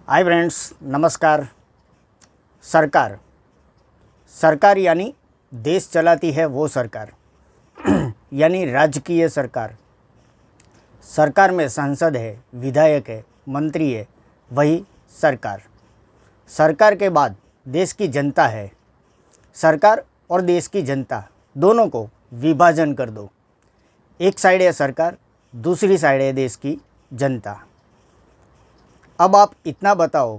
Hi friends, नमस्कार। सरकार सरकार यानी देश चलाती है वो सरकार यानी राजकीय सरकार। सरकार में सांसद है, विधायक है, मंत्री है, वही सरकार। सरकार के बाद देश की जनता है। सरकार और देश की जनता दोनों को विभाजन कर दो। एक साइड है सरकार, दूसरी साइड है देश की जनता। अब आप इतना बताओ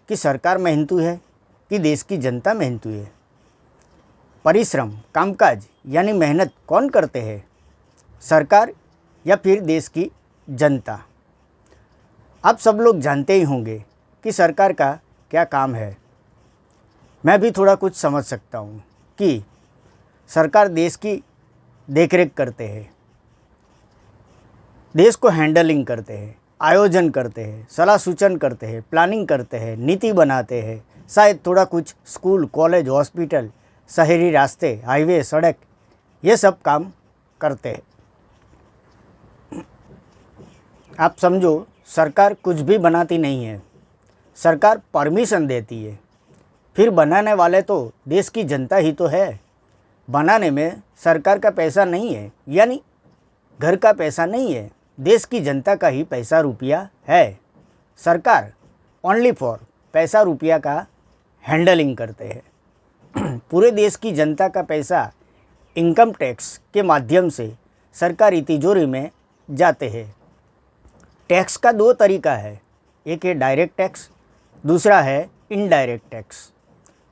कि सरकार मेहनतू है कि देश की जनता मेहनतू है। परिश्रम, कामकाज यानी मेहनत कौन करते हैं, सरकार या फिर देश की जनता? आप सब लोग जानते ही होंगे कि सरकार का क्या काम है। मैं भी थोड़ा कुछ समझ सकता हूँ कि सरकार देश की देखरेख करते हैं, देश को हैंडलिंग करते हैं, आयोजन करते हैं, सलाह सूचन करते हैं, प्लानिंग करते हैं, नीति बनाते हैं, शायद थोड़ा कुछ स्कूल, कॉलेज, हॉस्पिटल, शहरी रास्ते, हाईवे, सड़क, ये सब काम करते हैं। आप समझो, सरकार कुछ भी बनाती नहीं है, सरकार परमिशन देती है। फिर बनाने वाले तो देश की जनता ही तो है। बनाने में सरकार का पैसा नहीं है, यानी घर का पैसा नहीं है, देश की जनता का ही पैसा रुपया है। सरकार ओनली फॉर पैसा रुपया का हैंडलिंग करते हैं। पूरे देश की जनता का पैसा इनकम टैक्स के माध्यम से सरकारी तिजोरी में जाते हैं। टैक्स का दो तरीका है, एक है डायरेक्ट टैक्स, दूसरा है इनडायरेक्ट टैक्स।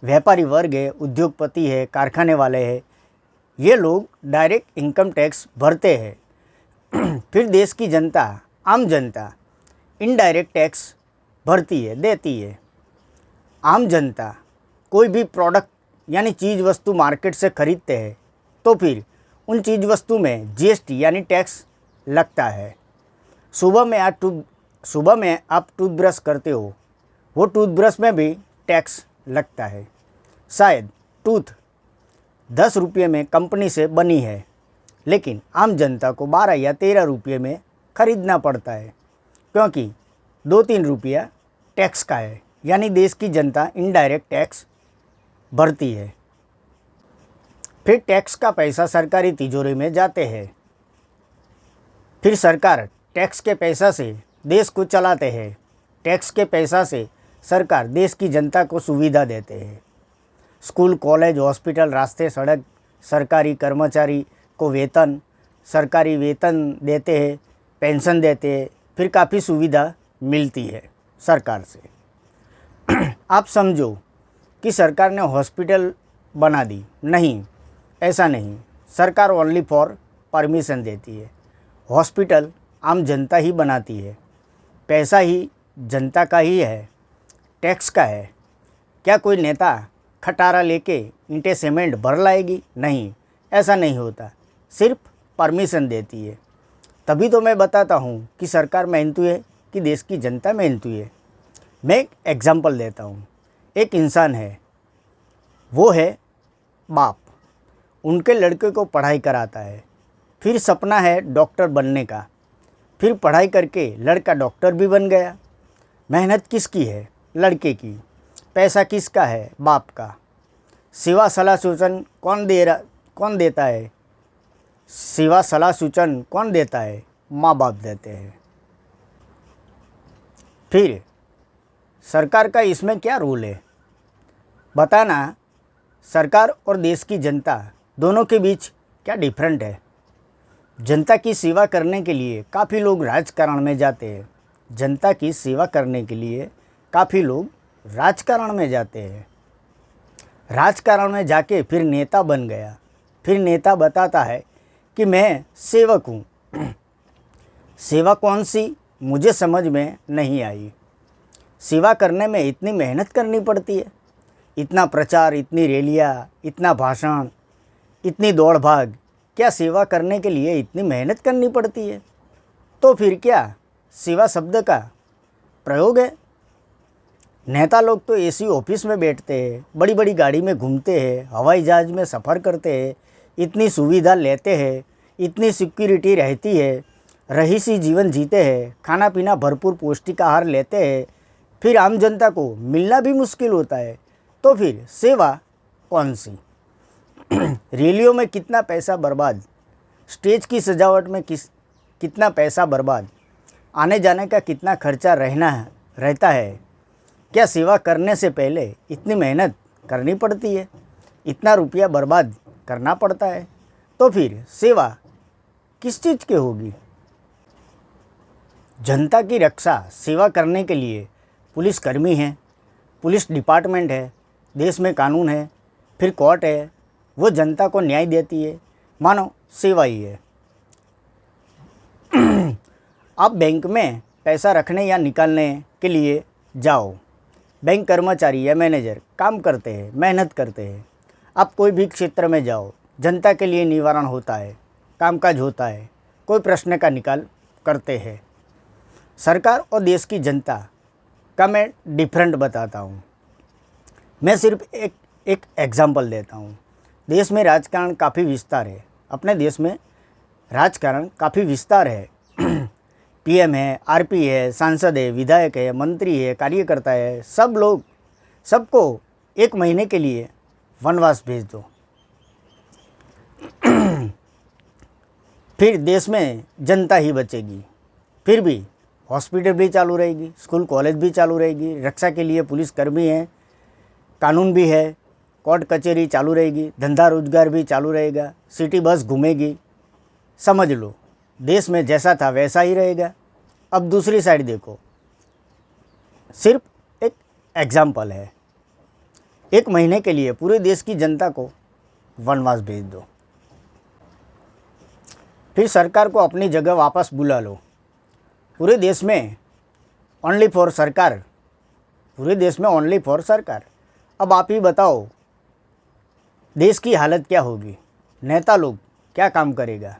व्यापारी वर्ग है, उद्योगपति है, कारखाने वाले हैं, ये लोग डायरेक्ट इनकम टैक्स भरते हैं। फिर देश की जनता, आम जनता इनडायरेक्ट टैक्स भरती है, देती है। आम जनता कोई भी प्रोडक्ट यानी चीज़ वस्तु मार्केट से खरीदते हैं तो फिर उन चीज़ वस्तु में जीएसटी यानी टैक्स लगता है। सुबह में आप टूथब्रश करते हो, वो टूथब्रश में भी टैक्स लगता है। शायद टूथ 10 रुपये में कंपनी से बनी है, लेकिन आम जनता को 12 या 13 रुपये में ख़रीदना पड़ता है, क्योंकि 2-3 रुपया टैक्स का है। यानी देश की जनता इनडायरेक्ट टैक्स भरती है। फिर टैक्स का पैसा सरकारी तिजोरी में जाते हैं। फिर सरकार टैक्स के पैसा से देश को चलाते हैं। टैक्स के पैसा से सरकार देश की जनता को सुविधा देते हैं। स्कूल, कॉलेज, हॉस्पिटल, रास्ते, सड़क, सरकारी कर्मचारी को वेतन, सरकारी वेतन देते हैं, पेंशन देते हैं, फिर काफ़ी सुविधा मिलती है सरकार से। आप समझो कि सरकार ने हॉस्पिटल बना दी, नहीं, ऐसा नहीं। सरकार ओनली फॉर परमिशन देती है। हॉस्पिटल आम जनता ही बनाती है, पैसा ही जनता का ही है, टैक्स का है। क्या कोई नेता खटारा लेके ईंटें सीमेंट भर लाएगी? नहीं, ऐसा नहीं होता, सिर्फ परमिशन देती है। तभी तो मैं बताता हूँ कि सरकार मेहनतू है कि देश की जनता मेहनतू है। मैं एक एग्जांपल देता हूँ। एक इंसान है, वो है बाप, उनके लड़के को पढ़ाई कराता है। फिर सपना है डॉक्टर बनने का। फिर पढ़ाई करके लड़का डॉक्टर भी बन गया। मेहनत किसकी है? लड़के की। पैसा किसका है? बाप का। सेवा सलाह सूचन कौन देता है? सेवा सलाह सूचन कौन देता है? माँ बाप देते हैं। फिर सरकार का इसमें क्या रोल है? बताना। सरकार और देश की जनता दोनों के बीच क्या डिफरेंट है? जनता की सेवा करने के लिए काफ़ी लोग राजकारण में जाते हैं। जनता की सेवा करने के लिए काफ़ी लोग राजकारण में जाते हैं। राजकारण में जाके फिर नेता बन गया। फिर नेता बताता है कि मैं सेवक हूँ। सेवा कौन सी, मुझे समझ में नहीं आई। सेवा करने में इतनी मेहनत करनी पड़ती है, इतना प्रचार, इतनी रैलियाँ, इतना भाषण, इतनी दौड़ भाग। क्या सेवा करने के लिए इतनी मेहनत करनी पड़ती है? तो फिर क्या सेवा शब्द का प्रयोग है? नेता लोग तो एसी ऑफिस में बैठते हैं, बड़ी बड़ी गाड़ी में घूमते हैं, हवाई जहाज़ में सफ़र करते हैं, इतनी सुविधा लेते हैं, इतनी सिक्योरिटी रहती है, रईसी जीवन जीते हैं, खाना पीना भरपूर पौष्टिक आहार लेते हैं, फिर आम जनता को मिलना भी मुश्किल होता है, तो फिर सेवा कौन सी? रैलियों में कितना पैसा बर्बाद, स्टेज की सजावट में कितना पैसा बर्बाद, आने जाने का कितना खर्चा रहता है। क्या सेवा करने से पहले इतनी मेहनत करनी पड़ती है, इतना रुपया बर्बाद करना पड़ता है? तो फिर सेवा किस चीज़ की होगी? जनता की रक्षा सेवा करने के लिए पुलिस कर्मी हैं, पुलिस डिपार्टमेंट है, देश में कानून है, फिर कोर्ट है, वो जनता को न्याय देती है, मानो सेवा ही है। आप बैंक में पैसा रखने या निकालने के लिए जाओ, बैंक कर्मचारी या मैनेजर काम करते हैं, मेहनत करते हैं। आप कोई भी क्षेत्र में जाओ, जनता के लिए निवारण होता है, कामकाज होता है, कोई प्रश्न का निकाल करते हैं। सरकार और देश की जनता का मैं डिफरेंट बताता हूँ। मैं सिर्फ एक एग्जाम्पल देता हूँ। देश में राजकारण काफ़ी विस्तार है, अपने देश में राजकारण काफ़ी विस्तार है। पीएम है, आरपी है, सांसद है, विधायक है, मंत्री है, कार्यकर्ता है, सब लोग, सबको 1 महीने के लिए वनवास भेज दो। फिर देश में जनता ही बचेगी, फिर भी हॉस्पिटल भी चालू रहेगी, स्कूल कॉलेज भी चालू रहेगी, रक्षा के लिए पुलिस कर्मी है, कानून भी है, कोर्ट कचहरी चालू रहेगी, धंधा रोजगार भी चालू रहेगा, सिटी बस घूमेगी। समझ लो, देश में जैसा था वैसा ही रहेगा। अब दूसरी साइड देखो, सिर्फ एक एग्जाम्पल है, 1 महीने के लिए पूरे देश की जनता को वनवास भेज दो, फिर सरकार को अपनी जगह वापस बुला लो। पूरे देश में ओनली फॉर सरकार, पूरे देश में ओनली फॉर सरकार। अब आप ही बताओ, देश की हालत क्या होगी? नेता लोग क्या काम करेगा?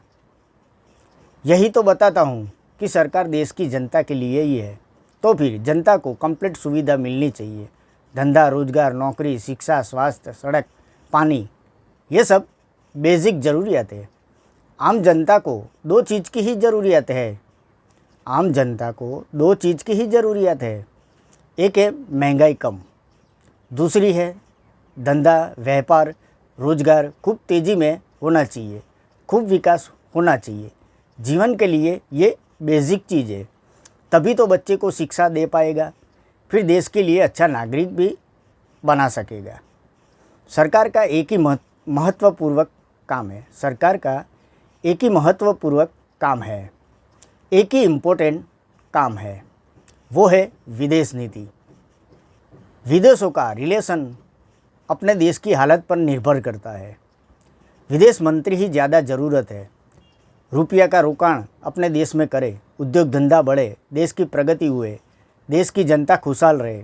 यही तो बताता हूँ कि सरकार देश की जनता के लिए ही है, तो फिर जनता को कंप्लीट सुविधा मिलनी चाहिए। धंधा, रोजगार, नौकरी, शिक्षा, स्वास्थ्य, सड़क, पानी, ये सब बेसिक ज़रूरियात है। आम जनता को 2 चीज़ की ही ज़रूरियत है, आम जनता को 2 चीज़ की ही ज़रूरियत है। एक है महंगाई कम, दूसरी है धंधा, व्यापार, रोजगार खूब तेज़ी में होना चाहिए, खूब विकास होना चाहिए। जीवन के लिए ये बेसिक चीज़ है, तभी तो बच्चे को शिक्षा दे पाएगा, फिर देश के लिए अच्छा नागरिक भी बना सकेगा। सरकार का एक ही महत्वपूर्वक काम है, सरकार का एक ही महत्वपूर्वक काम है, एक ही इम्पोर्टेंट काम है, वो है विदेश नीति। विदेशों का रिलेशन अपने देश की हालत पर निर्भर करता है। विदेश मंत्री ही ज़्यादा ज़रूरत है। रुपया का रोकाण अपने देश में करे, उद्योग धंधा बढ़े, देश की प्रगति हुए, देश की जनता खुशहाल रहे।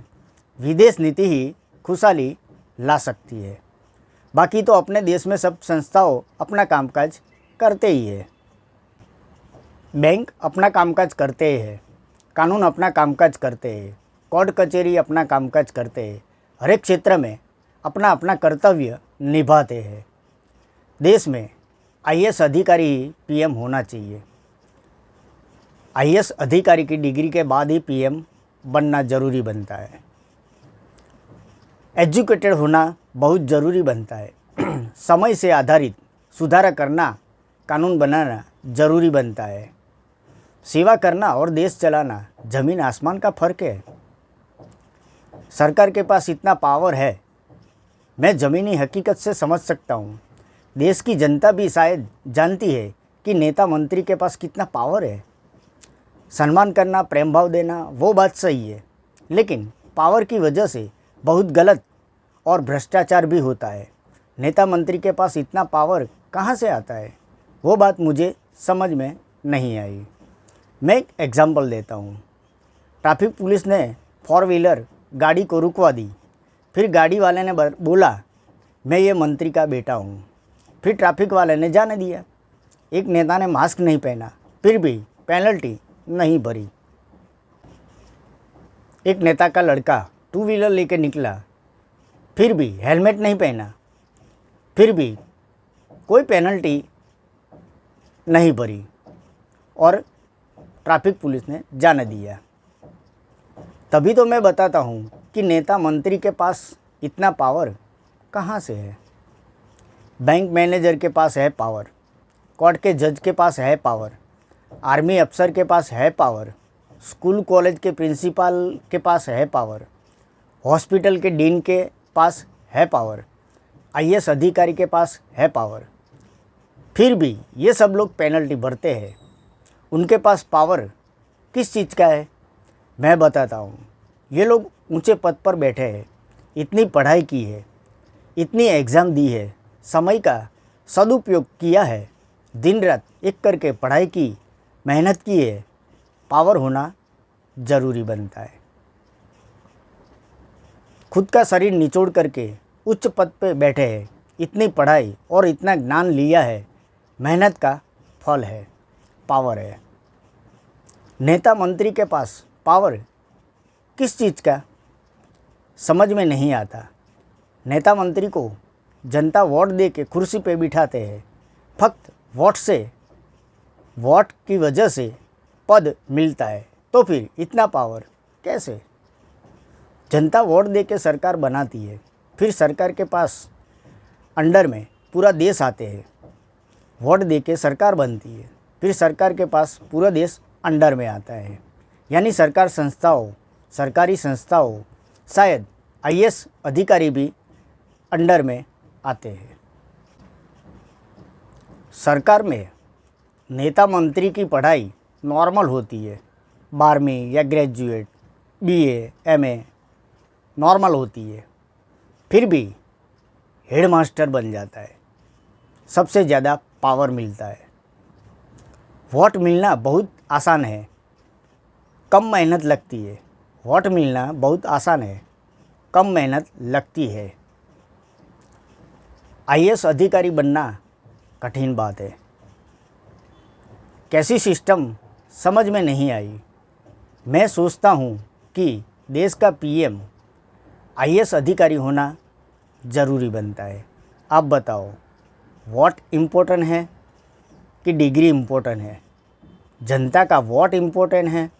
विदेश नीति ही खुशहाली ला सकती है। बाकी तो अपने देश में सब संस्थाओं अपना कामकाज करते ही है। बैंक अपना कामकाज करते हैं, कानून अपना कामकाज करते हैं, कोर्ट कचहरी अपना कामकाज करते हैं, हर एक क्षेत्र में अपना अपना कर्तव्य निभाते हैं। देश में आईएएस अधिकारी ही पीएम होना चाहिए। आईएएस अधिकारी की डिग्री के बाद ही पीएम बनना ज़रूरी बनता है। एजुकेटेड होना बहुत ज़रूरी बनता है। समय से आधारित सुधार करना, कानून बनाना ज़रूरी बनता है। सेवा करना और देश चलाना ज़मीन आसमान का फ़र्क है। सरकार के पास इतना पावर है, मैं ज़मीनी हकीकत से समझ सकता हूँ। देश की जनता भी शायद जानती है कि नेता मंत्री के पास कितना पावर है। सम्मान करना, प्रेम भाव देना, वो बात सही है, लेकिन पावर की वजह से बहुत गलत और भ्रष्टाचार भी होता है। नेता मंत्री के पास इतना पावर कहाँ से आता है, वो बात मुझे समझ में नहीं आई। मैं एक एग्जाम्पल देता हूँ। ट्रैफिक पुलिस ने 4 व्हीलर गाड़ी को रुकवा दी, फिर गाड़ी वाले ने बोला मैं ये मंत्री का बेटा हूँ, फिर ट्रैफिक वाले ने जाने दिया। एक नेता ने मास्क नहीं पहना, फिर भी पेनल्टी नहीं भरी। एक नेता का लड़का 2 व्हीलर लेके निकला, फिर भी हेलमेट नहीं पहना, फिर भी कोई पेनल्टी नहीं भरी और ट्रैफिक पुलिस ने जाने दिया। तभी तो मैं बताता हूँ कि नेता मंत्री के पास इतना पावर कहाँ से है। बैंक मैनेजर के पास है पावर, कोर्ट के जज के पास है पावर, आर्मी अफसर के पास है पावर, स्कूल कॉलेज के प्रिंसिपल के पास है पावर, हॉस्पिटल के डीन के पास है पावर, आईएएस अधिकारी के पास है पावर। फिर भी ये सब लोग पेनल्टी भरते हैं। उनके पास पावर किस चीज़ का है मैं बताता हूँ। ये लोग ऊंचे पद पर बैठे हैं, इतनी पढ़ाई की है, इतनी एग्ज़ाम दी है, समय का सदुपयोग किया है, दिन रात एक करके पढ़ाई की, मेहनत की है, पावर होना ज़रूरी बनता है। खुद का शरीर निचोड़ करके उच्च पद पे बैठे हैं, इतनी पढ़ाई और इतना ज्ञान लिया है, मेहनत का फल है, पावर है। नेता मंत्री के पास पावर किस चीज़ का समझ में नहीं आता। नेता मंत्री को जनता वोट दे के कुर्सी पे बिठाते हैं, फक्त वोट की वजह से पद मिलता है, तो फिर इतना पावर कैसे। जनता वोट दे के सरकार बनाती है, फिर सरकार के पास अंडर में पूरा देश आते हैं। वोट दे के सरकार बनती है, फिर सरकार के पास पूरा देश अंडर में आता है। यानी सरकारी संस्थाओं शायद आईएएस अधिकारी भी अंडर में आते हैं। सरकार में नेता मंत्री की पढ़ाई नॉर्मल होती है, 12वीं या ग्रेजुएट, बीए, एमए नॉर्मल होती है। फिर भी हेडमास्टर बन जाता है, सबसे ज़्यादा पावर मिलता है। वोट मिलना बहुत आसान है, कम मेहनत लगती है। वोट मिलना बहुत आसान है, कम मेहनत लगती है। आईएएस अधिकारी बनना कठिन बात है। कैसी सिस्टम समझ में नहीं आई। मैं सोचता हूँ कि देश का पीएम आईएएस अधिकारी होना ज़रूरी बनता है। आप बताओ, वोट इम्पोर्टेंट है कि डिग्री इम्पोर्टेंट है? जनता का वोट इम्पोर्टेंट है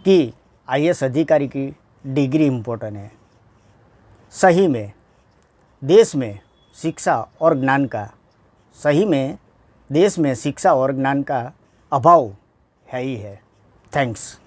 कि आईएएस अधिकारी की डिग्री इम्पोर्टेंट है? सही में देश में शिक्षा और ज्ञान का अभाव है ही है। थैंक्स।